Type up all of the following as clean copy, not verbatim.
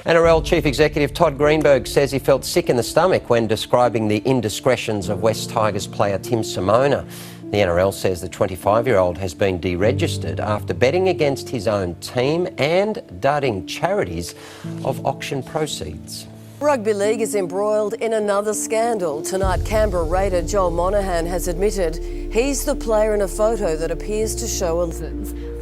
NRL Chief Executive Todd Greenberg says he felt sick in the stomach when describing the indiscretions of West Tigers player Tim Simona. The NRL says the 25-year-old has been deregistered after betting against his own team and dudding charities of auction proceeds. Rugby league is embroiled in another scandal. Tonight, Canberra Raider Joel Monaghan has admitted he's the player in a photo that appears to show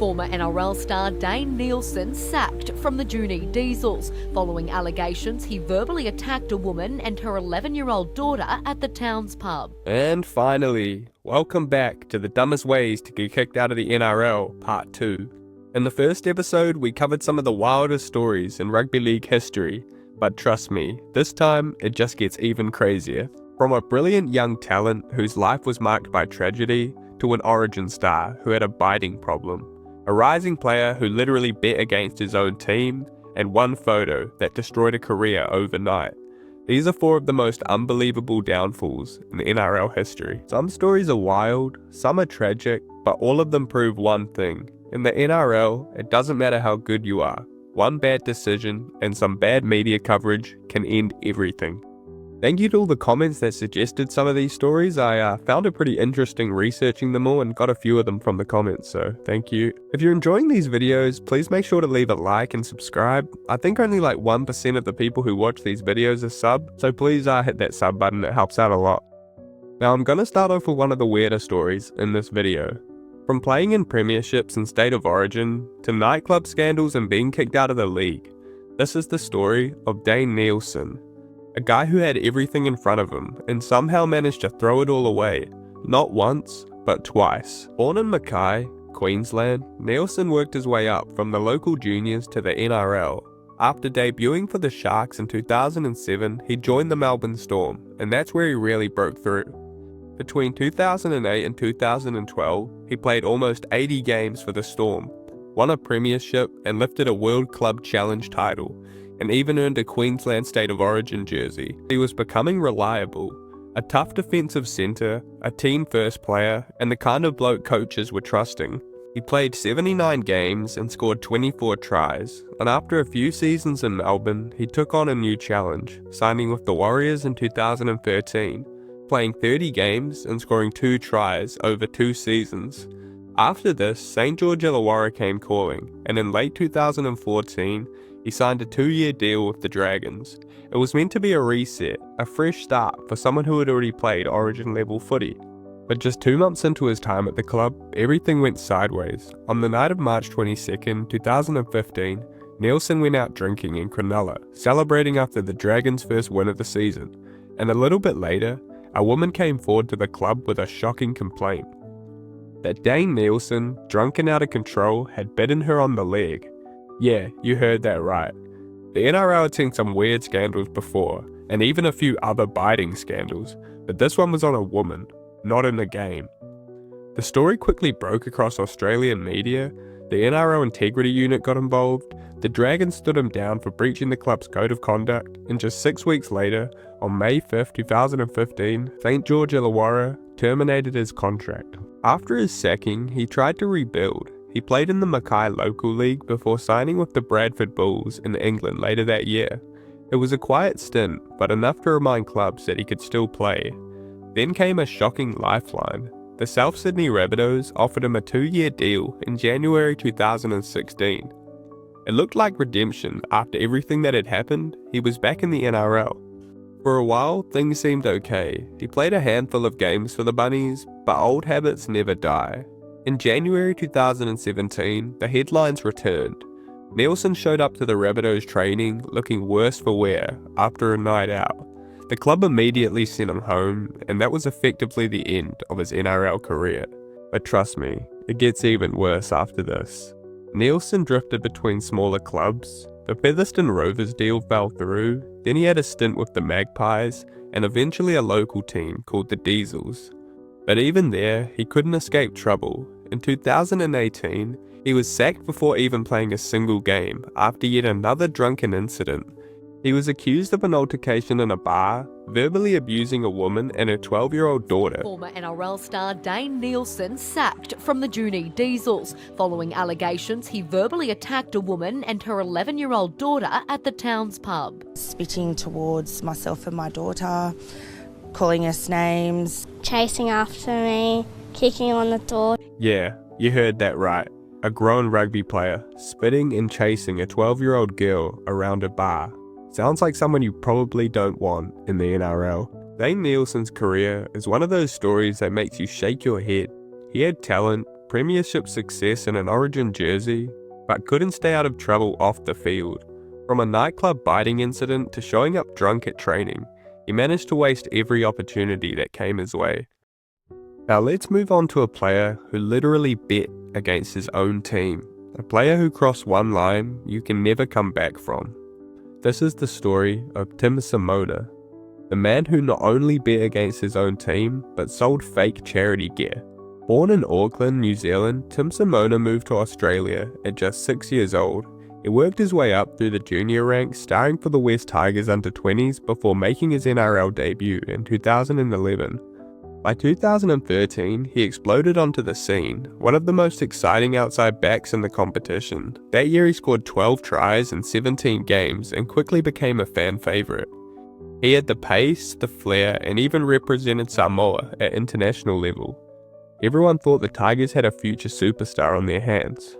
Former NRL star Dane Nielsen sacked from the Juni Diesels following allegations he verbally attacked a woman and her 11-year-old daughter at the Towns pub. And finally, welcome back to the dumbest ways to get kicked out of the NRL, part 2. In the first episode, we covered some of the wildest stories in rugby league history, but trust me, this time it just gets even crazier. From a brilliant young talent whose life was marked by tragedy, to an origin star who had a biting problem. A rising player who literally bet against his own team, and one photo that destroyed a career overnight. These are 4 of the most unbelievable downfalls in NRL history. Some stories are wild, some are tragic, but all of them prove one thing. In the NRL, it doesn't matter how good you are. One bad decision and some bad media coverage can end everything. Thank you to all the comments that suggested some of these stories. I found it pretty interesting researching them all and got a few of them from the comments, so thank you. If you're enjoying these videos, please make sure to leave a like and subscribe. I think only like 1% of the people who watch these videos are sub, so please hit that sub button, it helps out a lot. Now I'm gonna start off with one of the weirder stories in this video. From playing in premierships and state of origin, to nightclub scandals and being kicked out of the league. This is the story of Dane Nielsen. A guy who had everything in front of him and somehow managed to throw it all away, not once, but twice. Born in Mackay, Queensland, Nielsen worked his way up from the local juniors to the NRL. After debuting for the Sharks in 2007, he joined the Melbourne Storm, and that's where he really broke through. Between 2008 and 2012, he played almost 80 games for the Storm, won a premiership and lifted a World Club Challenge title, and even earned a Queensland State of Origin jersey. He was becoming reliable, a tough defensive centre, a team-first player, and the kind of bloke coaches were trusting. He played 79 games and scored 24 tries, and after a few seasons in Melbourne, he took on a new challenge, signing with the Warriors in 2013, playing 30 games and scoring 2 tries over 2 seasons. After this, St George Illawarra came calling, and in late 2014, he signed a 2-year deal with the Dragons. It was meant to be a reset, a fresh start for someone who had already played Origin level footy. But just 2 months into his time at the club, everything went sideways. On the night of March 22nd, 2015, Nielsen went out drinking in Cronulla, celebrating after the Dragons' first win of the season. And a little bit later, a woman came forward to the club with a shocking complaint. That Dane Nielsen, drunk and out of control, had bitten her on the leg. Yeah, you heard that right. The NRL had seen some weird scandals before, and even a few other biting scandals, but this one was on a woman, not in a game. The story quickly broke across Australian media, the NRL Integrity Unit got involved, the Dragons stood him down for breaching the club's code of conduct, and just 6 weeks later, on May 5th, 2015, St George Illawarra terminated his contract. After his sacking, he tried to rebuild. He played in the Mackay local league before signing with the Bradford Bulls in England later that year. It was a quiet stint, but enough to remind clubs that he could still play. Then came a shocking lifeline. The South Sydney Rabbitohs offered him a 2-year deal in January 2016. It looked like redemption after everything that had happened. He was back in the NRL. For a while, things seemed okay. He played a handful of games for the Bunnies, but old habits never die. In January 2017, the headlines returned. Nielsen showed up to the Rabbitohs training looking worse for wear after a night out. The club immediately sent him home, and that was effectively the end of his NRL career. But trust me, it gets even worse after this. Nielsen drifted between smaller clubs. The Featherston Rovers deal fell through, then he had a stint with the Magpies, and eventually a local team called the Diesels. But even there, he couldn't escape trouble. In 2018, he was sacked before even playing a single game after yet another drunken incident. He was accused of an altercation in a bar, verbally abusing a woman and her 12-year-old daughter. Former NRL star Dane Nielsen sacked from the Juni Diesels following allegations he verbally attacked a woman and her 11-year-old daughter at the town's pub. Spitting towards myself and my daughter, calling us names. Chasing after me, kicking on the door. Yeah, you heard that right. A grown rugby player spitting and chasing a 12-year-old girl around a bar. Sounds like someone you probably don't want in the NRL. Dane Nielsen's career is one of those stories that makes you shake your head. He had talent, premiership success in an Origin jersey, but couldn't stay out of trouble off the field. From a nightclub biting incident to showing up drunk at training, he managed to waste every opportunity that came his way. Now let's move on to a player who literally bet against his own team. A player who crossed one line you can never come back from. This is the story of Tim Simona, the man who not only bet against his own team, but sold fake charity gear. Born in Auckland, New Zealand, Tim Simona moved to Australia at just 6 years old. He worked his way up through the junior ranks, starring for the West Tigers under-20s before making his NRL debut in 2011. By 2013, he exploded onto the scene, one of the most exciting outside backs in the competition. That year he scored 12 tries in 17 games and quickly became a fan favourite. He had the pace, the flair, and even represented Samoa at international level. Everyone thought the Tigers had a future superstar on their hands.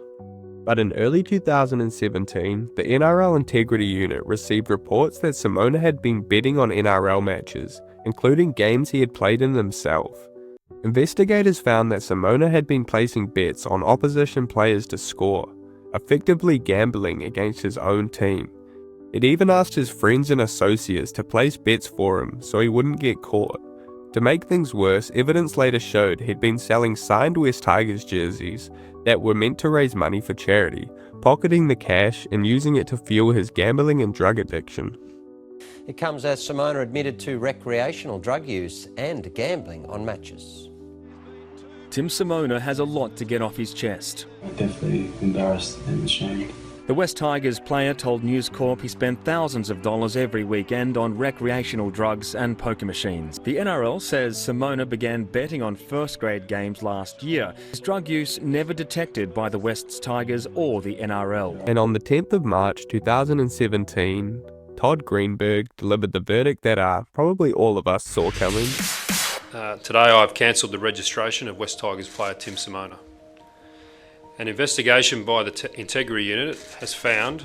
But in early 2017, the NRL Integrity Unit received reports that Simona had been betting on NRL matches, including games he had played in himself. Investigators found that Simona had been placing bets on opposition players to score, effectively gambling against his own team. It even asked his friends and associates to place bets for him so he wouldn't get caught. To make things worse, evidence later showed he'd been selling signed West Tigers jerseys that were meant to raise money for charity, pocketing the cash and using it to fuel his gambling and drug addiction. It comes as Simona admitted to recreational drug use and gambling on matches. Tim Simona has a lot to get off his chest. I'm definitely embarrassed and ashamed. The West Tigers player told News Corp he spent thousands of dollars every weekend on recreational drugs and poker machines. The NRL says Simona began betting on first-grade games last year. His drug use never detected by the West Tigers or the NRL. And on the 10th of March 2017, Todd Greenberg delivered the verdict that probably all of us saw coming. Today I've cancelled the registration of West Tigers player Tim Simona. An investigation by the Integrity Unit has found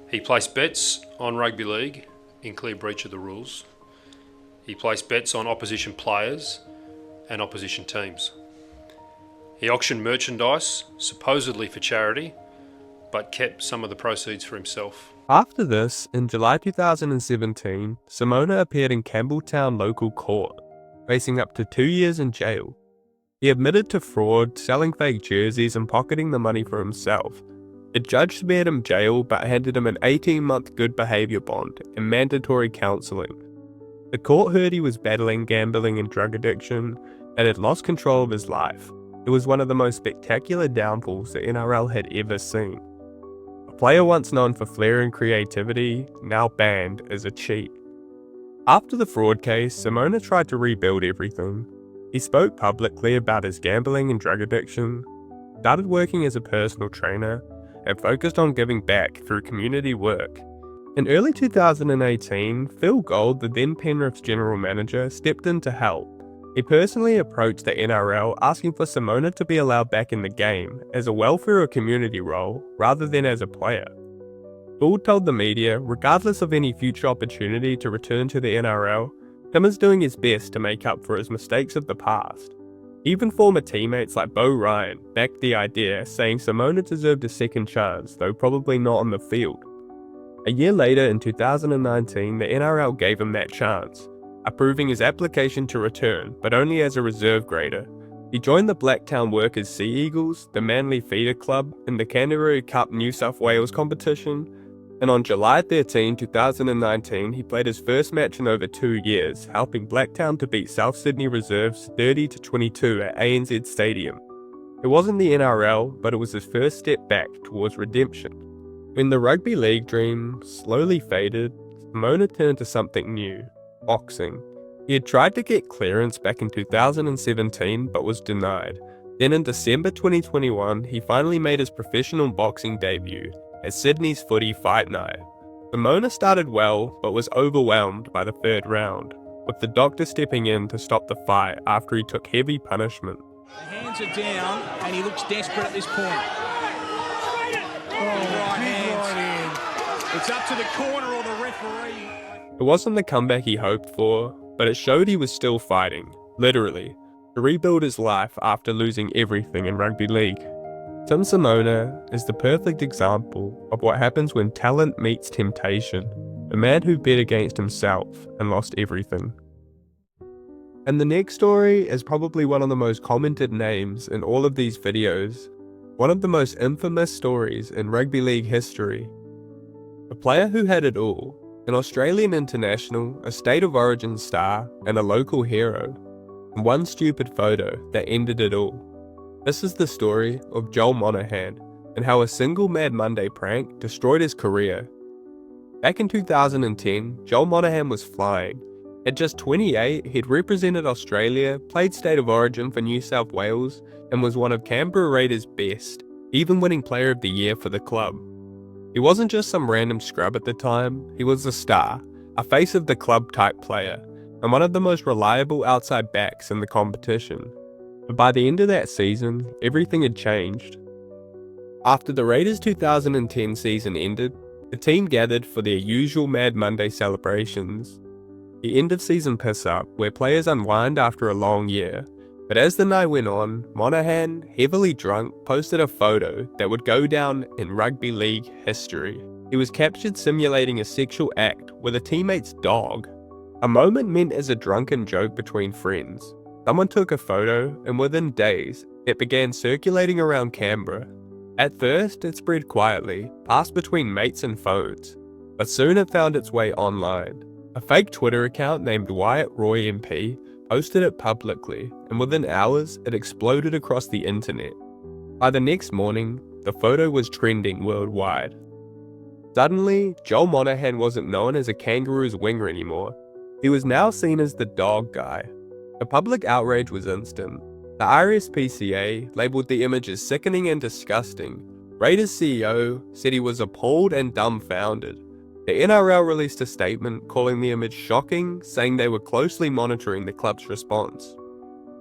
he placed bets on rugby league in clear breach of the rules. He placed bets on opposition players and opposition teams. He auctioned merchandise, supposedly for charity, but kept some of the proceeds for himself. After this, in July 2017, Simona appeared in Campbelltown local court, facing up to 2 years in jail. He admitted to fraud, selling fake jerseys and pocketing the money for himself. The judge spared him jail but handed him an 18-month good behaviour bond and mandatory counselling. The court heard he was battling gambling and drug addiction and had lost control of his life. It was one of the most spectacular downfalls the NRL had ever seen. A player once known for flair and creativity, now banned as a cheat. After the fraud case, Simona tried to rebuild everything. He spoke publicly about his gambling and drug addiction, started working as a personal trainer, and focused on giving back through community work. In early 2018, Phil Gold, the then Penrith's general manager, stepped in to help. He personally approached the NRL asking for Simona to be allowed back in the game as a welfare or community role rather than as a player. Gould told the media, regardless of any future opportunity to return to the NRL, Tim is doing his best to make up for his mistakes of the past. Even former teammates like Bo Ryan backed the idea, saying Simona deserved a second chance, though probably not on the field. A year later, in 2019, the NRL gave him that chance, approving his application to return, but only as a reserve grader. He joined the Blacktown Workers Sea Eagles, the Manly Feeder Club, in the Kangaroo Cup New South Wales competition, and on July 13, 2019, he played his first match in over 2 years, helping Blacktown to beat South Sydney Reserves 30-22 at ANZ Stadium. It wasn't the NRL, but it was his first step back towards redemption. When the rugby league dream slowly faded, Simona turned to something new: boxing. He had tried to get clearance back in 2017 but was denied. Then in December 2021, he finally made his professional boxing debut at Sydney's Footy Fight Night. Simona started well but was overwhelmed by the third round, with the doctor stepping in to stop the fight after he took heavy punishment. The hands are down and he looks desperate at this point. Right hands. It's up to the corner or the referee. It wasn't the comeback he hoped for, but it showed he was still fighting, literally, to rebuild his life after losing everything in rugby league. Tim Simona is the perfect example of what happens when talent meets temptation, a man who bet against himself and lost everything. And the next story is probably one of the most commented names in all of these videos, one of the most infamous stories in rugby league history. A player who had it all, an Australian international, a state of origin star, and a local hero. And one stupid photo that ended it all. This is the story of Joel Monaghan, and how a single Mad Monday prank destroyed his career. Back in 2010, Joel Monaghan was flying. At just 28, he'd represented Australia, played state of origin for New South Wales, and was one of Canberra Raiders' best, even winning Player of the Year for the club. He wasn't just some random scrub at the time, he was a star, a face of the club type player, and one of the most reliable outside backs in the competition. But by the end of that season, everything had changed. After the Raiders' 2010 season ended, the team gathered for their usual Mad Monday celebrations. The end of season piss up, where players unwind after a long year. But as the night went on, Monahan, heavily drunk, posted a photo that would go down in rugby league history. He was captured simulating a sexual act with a teammate's dog. A moment meant as a drunken joke between friends. Someone took a photo, and within days, it began circulating around Canberra. At first, it spread quietly, passed between mates and phones, but soon it found its way online. A fake Twitter account named Wyatt Roy MP posted it publicly, and within hours, it exploded across the internet. By the next morning, the photo was trending worldwide. Suddenly, Joel Monaghan wasn't known as a Kangaroos winger anymore. He was now seen as the dog guy. The public outrage was instant. The RSPCA labelled the image as sickening and disgusting. Raiders CEO said he was appalled and dumbfounded. The NRL released a statement calling the image shocking, saying they were closely monitoring the club's response.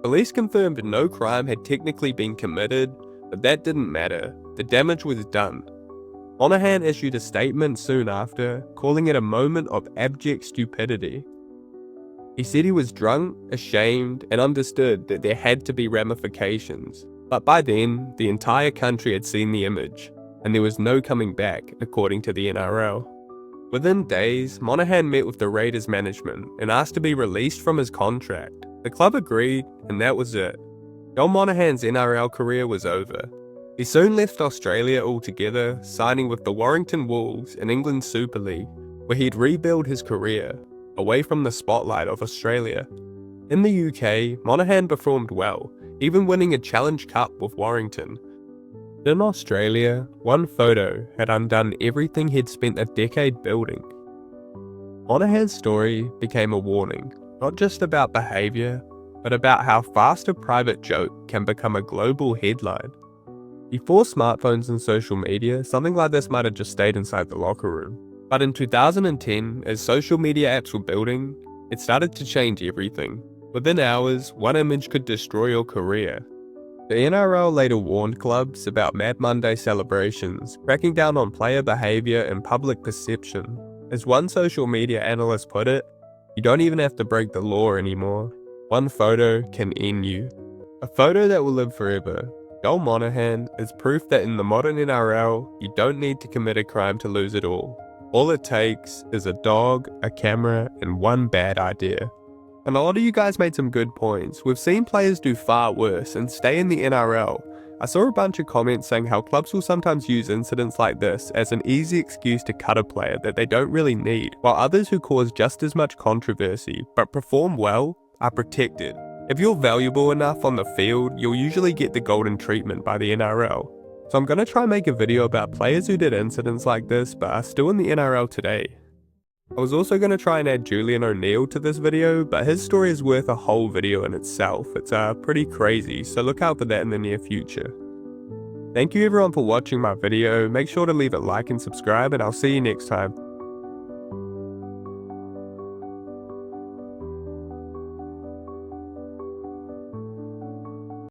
Police confirmed no crime had technically been committed, but that didn't matter. The damage was done. Monahan issued a statement soon after, calling it a moment of abject stupidity. He said he was drunk, ashamed, and understood that there had to be ramifications. But by then, the entire country had seen the image, and there was no coming back, according to the NRL. Within days, Monahan met with the Raiders management and asked to be released from his contract. The club agreed, and that was it. Joel Monaghan's NRL career was over. He soon left Australia altogether, signing with the Warrington Wolves in England's Super League, where he'd rebuild his career, away from the spotlight of Australia. In the UK, Monahan performed well, even winning a Challenge Cup with Warrington. In Australia, one photo had undone everything he'd spent a decade building. Monahan's story became a warning, not just about behaviour, but about how fast a private joke can become a global headline. Before smartphones and social media, something like this might have just stayed inside the locker room. But in 2010, as social media apps were building, it started to change everything. Within hours, one image could destroy your career. The NRL later warned clubs about Mad Monday celebrations, cracking down on player behaviour and public perception. As one social media analyst put it, you don't even have to break the law anymore. One photo can end you. A photo that will live forever. Joel Monaghan is proof that in the modern NRL, you don't need to commit a crime to lose it all. All it takes is a dog, a camera, and one bad idea. And a lot of you guys made some good points. We've seen players do far worse and stay in the NRL. I saw a bunch of comments saying how clubs will sometimes use incidents like this as an easy excuse to cut a player that they don't really need, while others who cause just as much controversy but perform well are protected. If you're valuable enough on the field, you'll usually get the golden treatment by the NRL. So I'm going to try and make a video about players who did incidents like this but are still in the NRL today. I was also going to try and add Julian O'Neill to this video, but his story is worth a whole video in itself. It's pretty crazy, so look out for that in the near future. Thank you everyone for watching my video. Make sure to leave a like and subscribe, and I'll see you next time.